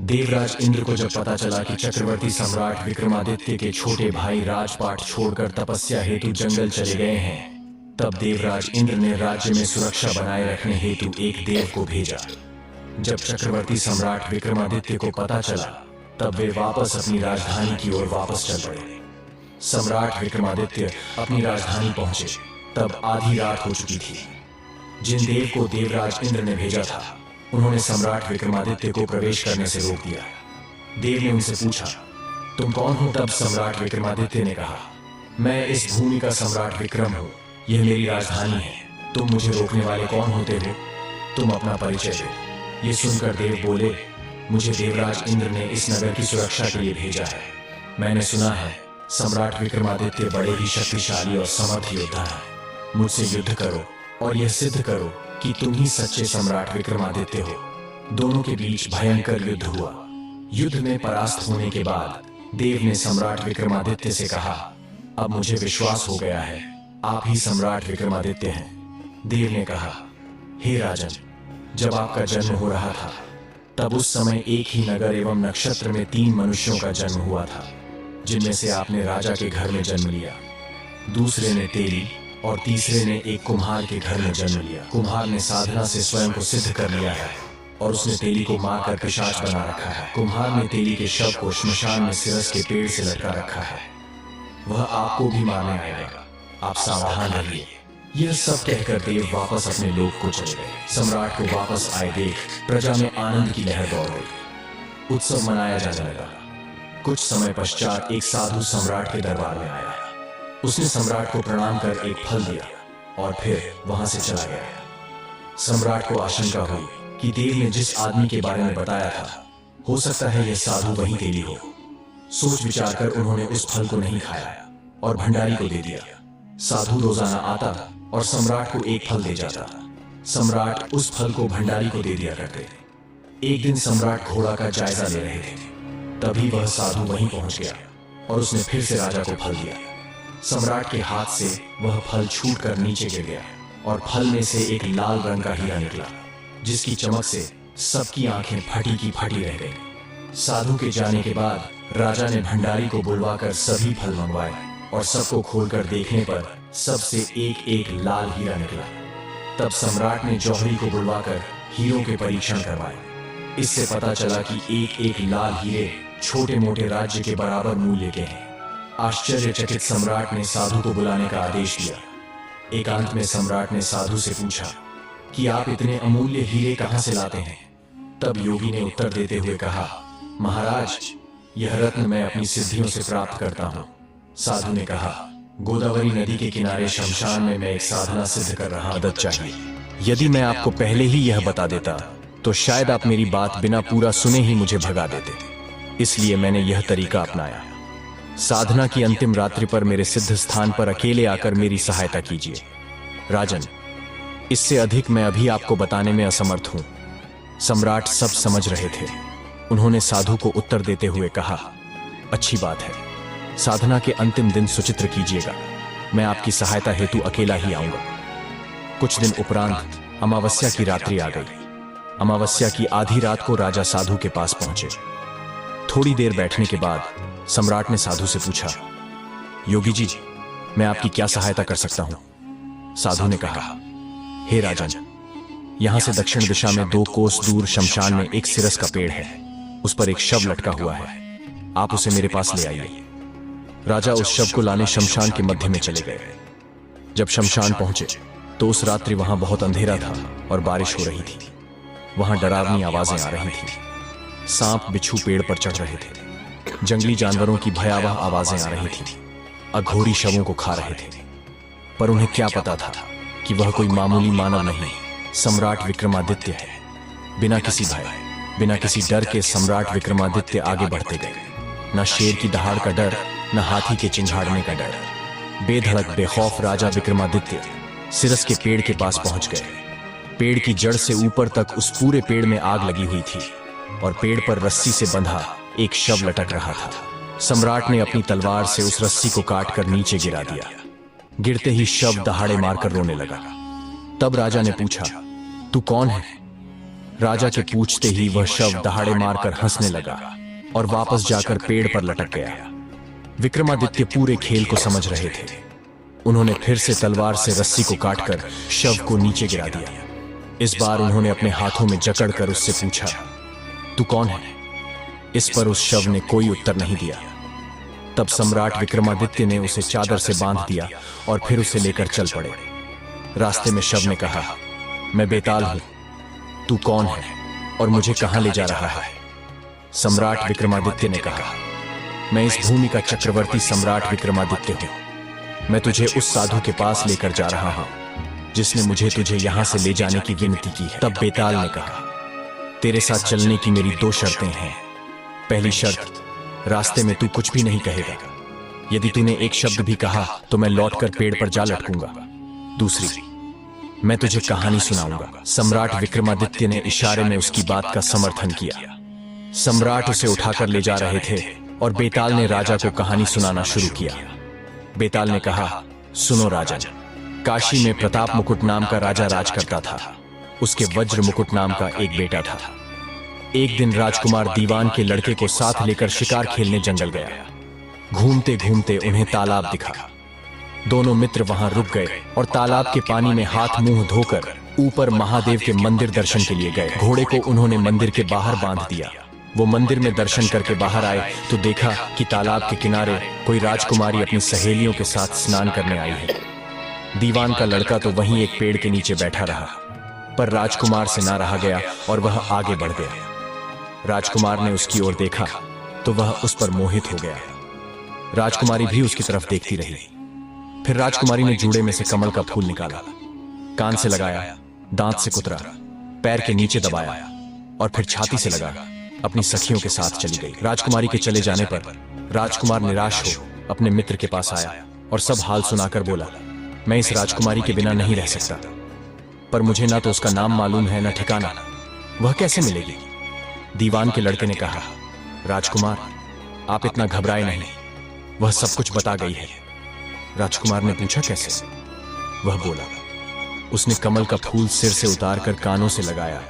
देवराज इंद्र को जब पता चला कि चक्रवर्ती सम्राट विक्रमादित्य के छोटे भाई राजपाट छोड़कर तपस्या हेतु जंगल चले गए हैं, तब देवराज इंद्र ने राज्य में सुरक्षा बनाए रखने हेतु एक देव को भेजा। जब चक्रवर्ती सम्राट विक्रमादित्य को पता चला, तब वे वापस अपनी राजधानी की ओर वापस चल पड़े। सम्राट विक्रमादित्य अपनी राजधानी पहुंचे तब आधी रात हो चुकी थी। जिन देव को देवराज इंद्र ने भेजा था, उन्होंने सम्राट विक्रमादित्य को प्रवेश करने से रोक दिया। देव ने उनसे पूछा, तुम कौन हो? तब सम्राट विक्रमादित्य ने कहा, मैं इस भूमि का सम्राट विक्रम हूँ, यह मेरी राजधानी है। तुम मुझे रोकने वाले कौन होते हो? तुम अपना परिचय दो। ये सुनकर देव बोले, मुझे देवराज इंद्र ने इस नगर की सुरक्षा के लिए भेजा है। मैंने सुना है सम्राट विक्रमादित्य बड़े ही शक्तिशाली और समर्थ योद्धा है। मुझसे युद्ध करो और यह सिद्ध करो कि तुम ही सच्चे सम्राट विक्रमादित्य हो। दोनों के बीच भयंकर युद्ध हुआ। युद्ध में परास्त होने के बाद देव ने सम्राट विक्रमादित्य से कहा, अब मुझे विश्वास हो गया है, आप ही सम्राट विक्रमादित्य हैं। देव ने कहा, हे राजन, जब आपका जन्म हो रहा था, तब उस समय एक ही नगर एवं नक्षत्र में 3 मनुष्यों का जन्म हुआ था, जिनमें से आपने राजा के घर में जन्म लिया, दूसरे ने तेली और तीसरे ने एक कुम्हार के घर में जन्म लिया। कुम्हार ने साधना से स्वयं को सिद्ध कर लिया है और उसने तेली को मारकर पिशाच बना रखा है। कुम्हार ने तेली के शव को श्मशान में सिरस के पेड़ से लटका रखा है। वह आपको भी मारने आएगा, आप सावधान रहिए। यह सब कहकर देव वापस अपने लोक को चले गए। सम्राट को वापस आए देख प्रजा में आनंद की लहर दौड़ गई। उत्सव मनाया जाने लगा। कुछ समय पश्चात एक साधु सम्राट के दरबार में आया। उसने सम्राट को प्रणाम कर एक फल दिया और फिर वहां से चला गया। सम्राट को आशंका हुई कि देव ने जिस आदमी के बारे में बताया था, हो सकता है यह साधु वही तेली हो। सोच विचार कर उन्होंने उस फल को नहीं खाया और भंडारी को दे दिया। साधु रोजाना आता और सम्राट को एक फल दे जाता। सम्राट उस फल को भंडारी को दे दिया करते। एक दिन सम्राट घोड़ा का जायजा ले रहे थे, तभी वह साधु वहीं पहुंच गया और उसने फिर से राजा को फल दिया। सम्राट के हाथ से वह फल छूटकर नीचे गिर गया और फल में से एक लाल रंग का हीरा निकला, जिसकी चमक से सबकी आंखें फटी की फटी रह गईं। साधु के जाने के बाद राजा ने भंडारी को बुलवाकर सभी फल मंगवाए और सबको खोलकर देखने पर सबसे एक एक लाल हीरा निकला। तब सम्राट ने जौहरी को बुलवाकर हीरों के परीक्षण करवाए। इससे पता चला कि एक एक लाल हीरे छोटे मोटे राज्य के बराबर मूल्य के हैं। आश्चर्यचकित सम्राट ने साधु को बुलाने का आदेश दिया। एकांत में सम्राट ने साधु से पूछा कि आप इतने अमूल्य हीरे कहां से लाते हैं? तब योगी ने उत्तर देते हुए कहा, महाराज, यह रत्न मैं अपनी सिद्धियों से प्राप्त करता हूं। साधु ने कहा, गोदावरी नदी के किनारे शमशान में मैं एक साधना सिद्ध कर रहा हूं, मदद चाहिए। यदि मैं आपको पहले ही यह बता देता तो शायद आप मेरी बात बिना पूरा सुने ही मुझे भगा देते। इसलिए मैंने यह तरीका अपनाया। साधना की अंतिम रात्रि पर मेरे सिद्ध स्थान पर अकेले आकर मेरी सहायता कीजिए। राजन, इससे अधिक मैं अभी आपको बताने में असमर्थ हूं। सम्राट सब समझ रहे थे। उन्होंने साधु को उत्तर देते हुए कहा, अच्छी बात है, साधना के अंतिम दिन सुचित्र कीजिएगा। मैं आपकी सहायता हेतु अकेला ही आऊंगा। कुछ दिन उपरांत अमावस्या की रात्रि आ गई। अमावस्या की आधी रात को राजा साधु के पास पहुंचे। थोड़ी देर बैठने के बाद सम्राट ने साधु से पूछा, योगी जी, मैं आपकी क्या सहायता कर सकता हूं? साधु ने कहा, हे राजन, यहां से दक्षिण दिशा में 2 कोस दूर शमशान में एक सिरस का पेड़ है। उस पर एक शव लटका हुआ है। आप उसे मेरे पास ले आइए। राजा उस शव को लाने शमशान के मध्य में चले गए। जब शमशान पहुंचे तो उस रात्रि वहां बहुत अंधेरा था और बारिश हो रही थी। वहां डरावनी आवाजें आ रही थीं। सांप बिच्छू पेड़ पर चढ़ रहे थे। जंगली जानवरों की भयावह आवाजें आ रही थीं। अघोरी शवों को खा रहे थे। पर उन्हें क्या पता था कि वह कोई मामूली मानव नहीं, सम्राट विक्रमादित्य है। बिना किसी भय, बिना किसी डर के सम्राट विक्रमादित्य आगे बढ़ते गए। न शेर की दहाड़ का डर, न हाथी के चिंघाड़ने का डर। बेधड़क बेखौफ राजा विक्रमादित्य सिरस के पेड़ के पास पहुंच गए। पेड़ की जड़ से ऊपर तक उस पूरे पेड़ में आग लगी हुई थी और पेड़ पर रस्सी से बंधा एक शव लटक रहा था। सम्राट ने अपनी तलवार से उस रस्सी को काटकर नीचे गिरा दिया। गिरते ही शव दहाड़े मारकर रोने लगा। तब राजा ने पूछा, तू कौन है? राजा के पूछते ही वह शव दहाड़े मारकर हंसने लगा और वापस जाकर पेड़ पर लटक गया। विक्रमादित्य पूरे खेल को समझ रहे थे। उन्होंने फिर से तलवार से रस्सी को काटकर शव को नीचे गिरा दिया। इस बार उन्होंने अपने हाथों में जकड़कर उससे पूछा, तू कौन है? इस पर उस शव ने कोई उत्तर नहीं दिया। तब सम्राट विक्रमादित्य ने उसे चादर से बांध दिया और फिर उसे लेकर चल पड़े। रास्ते में शव ने कहा, मैं बेताल हूं, तू कौन है और मुझे कहां ले जा रहा है? सम्राट विक्रमादित्य ने कहा, मैं इस भूमि का चक्रवर्ती सम्राट विक्रमादित्य हूं। मैं तुझे उस साधु के पास लेकर जा रहा हूं जिसने मुझे तुझे यहां से ले जाने की विनती की है। तब बेताल ने कहा, तेरे साथ चलने की मेरी दो शर्तें हैं। पहली शर्त, रास्ते में तू कुछ भी नहीं कहेगा। यदि तूने एक शब्द भी कहा तो मैं लौटकर पेड़ पर जा लटकूंगा। दूसरी, मैं तुझे कहानी सुनाऊंगा। सम्राट विक्रमादित्य ने इशारे में उसकी बात का समर्थन किया। सम्राट उसे उठाकर ले जा रहे थे और बेताल ने राजा को कहानी सुनाना शुरू किया। बेताल ने कहा, सुनो राजन, काशी में प्रताप मुकुट नाम का राजा राज करता था। उसके वज्र मुकुट नाम का एक बेटा था। एक दिन राजकुमार दीवान के लड़के को साथ लेकर शिकार खेलने जंगल गया। घूमते घूमते उन्हें तालाब दिखा। दोनों मित्र वहां रुक गए और तालाब के पानी में हाथ मुंह धोकर ऊपर महादेव के मंदिर दर्शन के लिए गए। घोड़े को उन्होंने मंदिर के बाहर बांध दिया। वो मंदिर में दर्शन करके बाहर आए तो देखा कि तालाब के किनारे कोई राजकुमारी अपनी सहेलियों के साथ स्नान करने आई है। दीवान का लड़का तो वहीं एक पेड़ के नीचे बैठा रहा, पर राजकुमार से ना रहा गया और वह आगे बढ़ गया। राजकुमार ने उसकी ओर देखा तो वह उस पर मोहित हो गया। राजकुमारी भी उसकी तरफ देखती रही। फिर राजकुमारी ने जूड़े में से कमल का फूल निकाला, कान से लगाया, दांत से कुतरा, पैर के नीचे दबाया और फिर छाती से लगा अपनी सखियों के साथ चली गई। राजकुमारी के चले जाने पर राजकुमार निराश हो अपने मित्र के पास आया और सब हाल सुनाकर बोला, मैं इस राजकुमारी के बिना नहीं रह सकता, पर मुझे ना तो उसका नाम मालूम है ना ठिकाना, वह कैसे मिलेगी? दीवान के लड़के ने कहा, राजकुमार आप इतना घबराए नहीं, वह सब कुछ बता गई है। राजकुमार ने पूछा, कैसे? वह बोला, उसने कमल का फूल सिर से उतारकर कानों से लगाया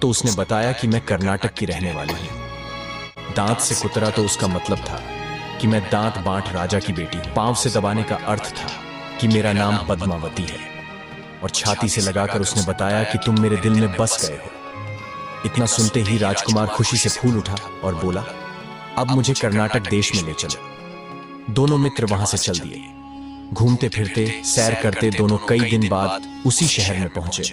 तो उसने बताया कि मैं कर्नाटक की रहने वाली हूं। दांत से कुतरा तो उसका मतलब था कि मैं दांत बांट राजा की बेटी हूं। पांव से दबाने का अर्थ था कि मेरा नाम पद्मावती है। और छाती से लगाकर उसने बताया कि तुम मेरे दिल में बस गए हो। इतना सुनते ही राजकुमार खुशी से फूल उठा और बोला, अब मुझे कर्नाटक देश में ले चलो। दोनों मित्र वहां से चल दिए। घूमते फिरते सैर करते दोनों कई दिन बाद उसी शहर में पहुंचे।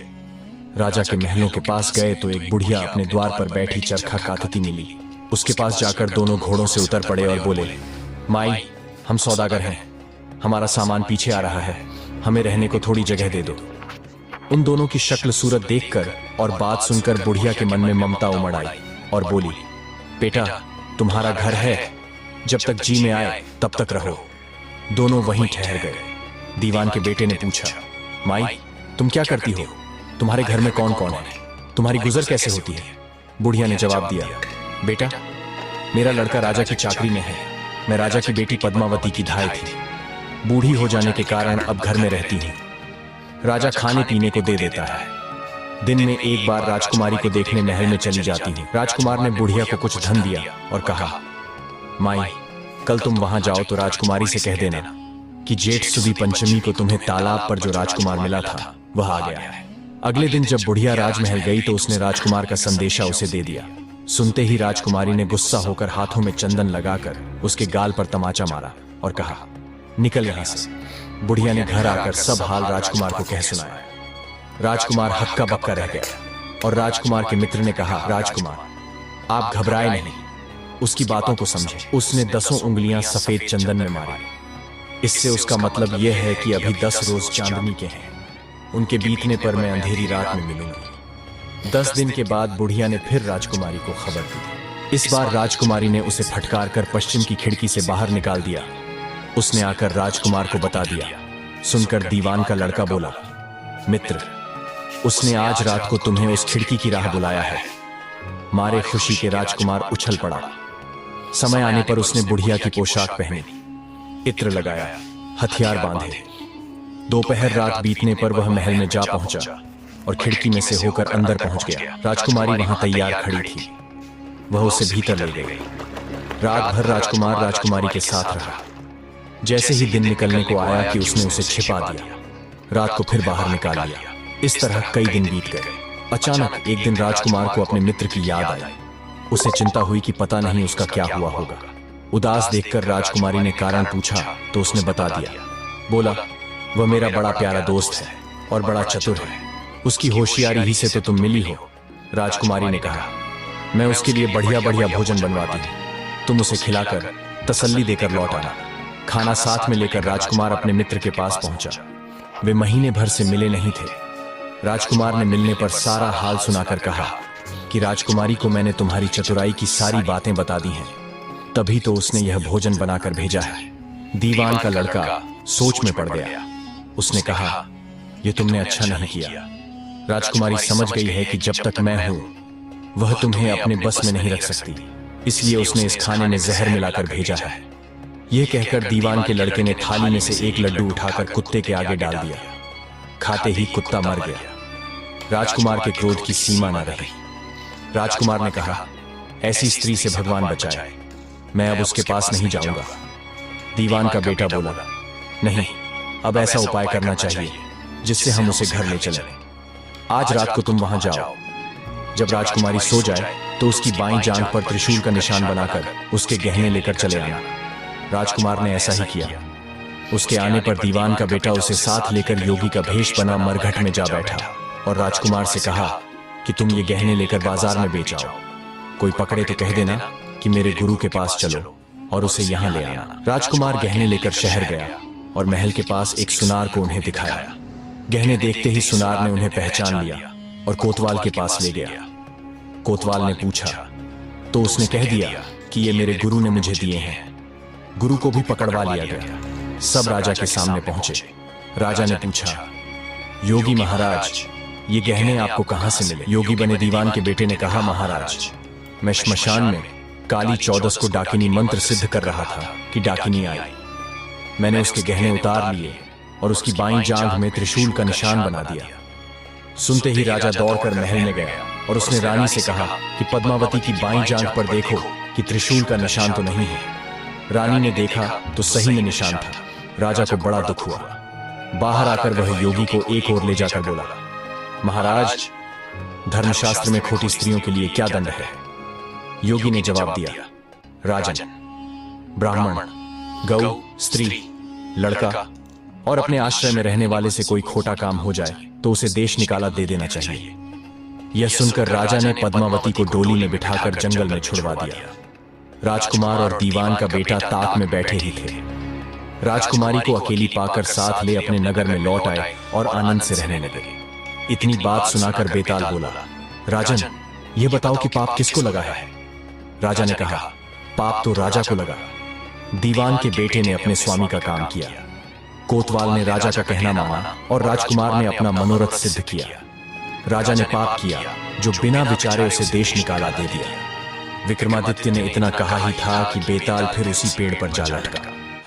राजा के महलों के पास गए तो एक बुढ़िया अपने द्वार पर बैठी चरखा काटती मिली। उसके पास जाकर दोनों घोड़ों से उतर पड़े और बोले, माई, हम सौदागर हैं, हमारा सामान पीछे आ रहा है, हमें रहने को थोड़ी जगह दे दो। उन दोनों की शक्ल सूरत देखकर और बात सुनकर बुढ़िया के मन में ममता उमड़ आई और बोली, बेटा तुम्हारा घर है, जब तक जी में आए तब तक रहो। दोनों वहीं ठहर गए। दीवान के बेटे ने पूछा, माई तुम क्या करती हो? तुम्हारे घर में कौन कौन है? तुम्हारी गुजर कैसे होती है? बुढ़िया ने जवाब दिया, बेटा मेरा लड़का राजा की चाकरी में है, मैं राजा की बेटी पद्मावती की धाय थी। बूढ़ी हो जाने के कारण अब घर में रहती हूं। राजा खाने पीने को दे देता है। दिन में एक बार राजकुमारी को देखने महल में चली जाती हूं। राजकुमार ने बुढ़िया को कुछ धन दिया और कहा, माई कल तुम वहां जाओ तो राजकुमारी से कह देना कि जेठ सुदी पंचमी को तुम्हें तालाब पर जो राजकुमार मिला था वह आ गया है। अगले दिन जब बुढ़िया राजमहल गई तो उसने राजकुमार का संदेशा उसे दे दिया। सुनते ही राजकुमारी ने गुस्सा होकर हाथों में चंदन लगाकर उसके गाल पर तमाचा मारा और कहा, निकल यहां से। बुढ़िया ने घर आकर सब हाल राजकुमार को कह सुनाया। राजकुमार हक्का बक्का रह गया और राजकुमार के मित्र ने कहा, राजकुमार आप घबराए नहीं, उसकी बातों को समझे। उसने 10 उंगलियां सफेद चंदन में मारी। इससे उसका मतलब यह है कि अभी 10 रोज चांदनी के हैं, उनके बीतने पर मैं अंधेरी रात में मिलूंगी। 10 दिन के बाद बुढ़िया ने फिर राजकुमारी को खबर दी। इस बार राजकुमारी ने उसे फटकार कर पश्चिम की खिड़की से बाहर निकाल दिया। उसने आकर राजकुमार को बता दिया। सुनकर दीवान का लड़का बोला, मित्र उसने आज रात को तुम्हें उस खिड़की की राह बुलाया है। मारे खुशी के राजकुमार उछल पड़ा। समय आने पर उसने बुढ़िया की पोशाक पहनी, इत्र लगाया, हथियार बांधे। दोपहर रात बीतने पर वह महल में जा पहुंचा। और खिड़की में से होकर अंदर पहुंच गया। राजकुमारी वहां तैयार खड़ी थी। वह उसे भीतर ले गई। रात भर राजकुमार राजकुमारी के साथ रहा। जैसे ही दिन निकलने को आया कि उसने उसे छिपा दिया, रात को फिर बाहर निकाल लिया। इस तरह कई दिन बीत गए। अचानक एक दिन राजकुमार को अपने मित्र की याद आई। उसे चिंता हुई कि पता नहीं उसका क्या हुआ होगा। उदास देखकर राजकुमारी ने कारण पूछा तो उसने बता दिया। बोला, वह मेरा बड़ा प्यारा दोस्त है और बड़ा चतुर है। उसकी होशियारी ही से तो तुम मिली हो। राजकुमारी ने कहा, मैं उसके लिए बढ़िया बढ़िया भोजन बनवाती हूँ, तुम उसे खिलाकर तसल्ली देकर लौट आना। खाना साथ में लेकर राजकुमार अपने मित्र के पास पहुंचा। वे महीने भर से मिले नहीं थे। राजकुमार ने मिलने पर सारा हाल सुनाकर कहा कि राजकुमारी को मैंने तुम्हारी चतुराई की सारी बातें बता दी हैं, तभी तो उसने यह भोजन बनाकर भेजा है। दीवान का लड़का सोच में पड़ गया। उसने कहा, यह तुमने अच्छा नहीं किया। राजकुमारी समझ गई है कि जब तक मैं हूं वह तुम्हें अपने बस में नहीं रख सकती, इसलिए उसने इस खाने में जहर मिलाकर भेजा है। यह कहकर दीवान के लड़के ने थाली में से एक लड्डू उठाकर कुत्ते के आगे डाल दिया। खाते ही कुत्ता मर गया। राजकुमार के क्रोध की सीमा न रही। राजकुमार ने कहा, ऐसी स्त्री से भगवान बचाए, मैं अब उसके पास नहीं जाऊंगा। दीवान का बेटा बोला, नहीं, अब ऐसा उपाय करना चाहिए जिससे हम उसे घर ले चलें। आज रात को तुम वहां जाओ। जब राजकुमारी सो जाए तो उसकी बाईं जांघ पर त्रिशूल का निशान बनाकर उसके गहने लेकर चले आना। राजकुमार ने ऐसा ही किया। उसके आने पर दीवान का बेटा उसे साथ लेकर योगी का भेष बना मरघट में जा बैठा और राजकुमार से कहा कि तुम ये गहने लेकर बाजार में बेच आओ। कोई पकड़े तो कह देना कि मेरे गुरु के पास चलो और उसे यहां ले आना। राजकुमार गहने लेकर शहर गया और महल के पास एक सुनार को उन्हें दिखाया। गहने देखते ही सुनार ने उन्हें पहचान लिया और कोतवाल के पास ले गया। कोतवाल ने पूछा तो उसने कह दिया कि ये मेरे गुरु ने मुझे दिए हैं। गुरु को भी पकड़वा लिया गया। सब राजा के सामने पहुंचे। राजा ने पूछा, योगी महाराज, ये गहने आपको कहां से मिले? योगी बने दीवान के बेटे ने कहा, महाराज, मैं श्मशान में काली चौदस को डाकिनी मंत्र सिद्ध कर रहा था कि डाकिनी आई। मैंने उसके गहने उतार लिए और उसकी बाईं जांघ में त्रिशूल का निशान बना दिया। सुनते ही राजा दौड़कर महल में गया और उसने रानी से कहा कि पद्मावती की बाईं जांघ पर देखो कि त्रिशूल का निशान तो नहीं है। रानी ने देखा तो सही में निशान था। राजा को बड़ा दुख हुआ। बाहर आकर वह योगी को एक ओर ले जाकर बोला, महाराज, धर्मशास्त्र में खोटी स्त्रियों के लिए क्या दंड है? योगी ने जवाब दिया, राजन, ब्राह्मण, गौ, स्त्री, लड़का और अपने आश्रय में रहने वाले से कोई खोटा काम हो जाए तो उसे देश निकाला दे देना चाहिए। यह सुनकर राजा ने पद्मावती को डोली में बिठाकर जंगल में छुड़वा दिया। राजकुमार और दीवान का बेटा ताक में बैठे ही थे। राजकुमारी को अकेली पाकर साथ ले अपने नगर में लौट आए और आनंद से रहने लगे। इतनी बात सुनाकर बेताल बोला, राजन, यह बताओ कि पाप किसको लगा है? राजा ने कहा, पाप तो राजा को लगा। दीवान के बेटे ने अपने स्वामी का काम किया। कोतवाल ने राजा का कहना माना और राजकुमार ने अपना मनोरथ सिद्ध किया। राजा ने पाप किया जो बिना विचारे उसे देश निकाला दे दिया। विक्रमादित्य ने इतना कहा ही था कि बेताल फिर उसी पेड़ पर जा लटका।